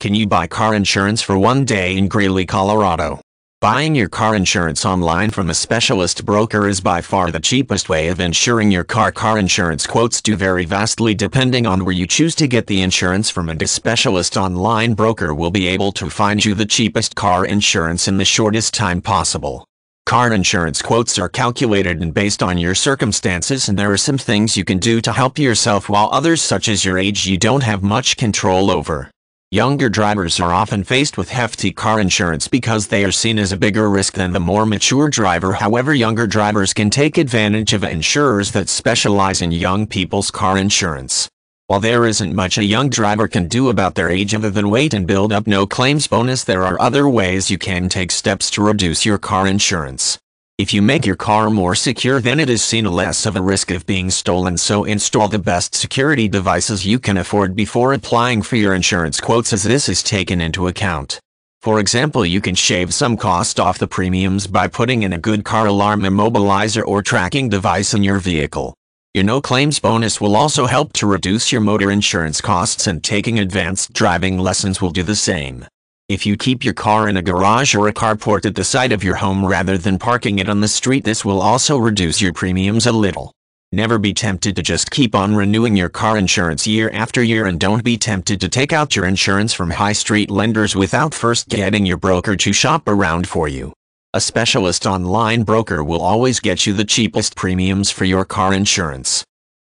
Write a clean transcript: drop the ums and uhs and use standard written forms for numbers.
Can you buy car insurance for one day in Greeley, Colorado? Buying your car insurance online from a specialist broker is by far the cheapest way of insuring your car. Car insurance quotes do vary vastly depending on where you choose to get the insurance from, and a specialist online broker will be able to find you the cheapest car insurance in the shortest time possible. Car insurance quotes are calculated and based on your circumstances, and there are some things you can do to help yourself while others, such as your age, you don't have much control over. Younger drivers are often faced with hefty car insurance because they are seen as a bigger risk than the more mature driver. However, younger drivers can take advantage of insurers that specialize in young people's car insurance. While there isn't much a young driver can do about their age other than wait and build up no claims bonus, there are other ways you can take steps to reduce your car insurance. If you make your car more secure, then it is seen less of a risk of being stolen, so install the best security devices you can afford before applying for your insurance quotes, as this is taken into account. For example, you can shave some cost off the premiums by putting in a good car alarm immobilizer or tracking device in your vehicle. Your no claims bonus will also help to reduce your motor insurance costs, and taking advanced driving lessons will do the same. If you keep your car in a garage or a carport at the side of your home rather than parking it on the street, this will also reduce your premiums a little. Never be tempted to just keep on renewing your car insurance year after year, and don't be tempted to take out your insurance from high street lenders without first getting your broker to shop around for you. A specialist online broker will always get you the cheapest premiums for your car insurance.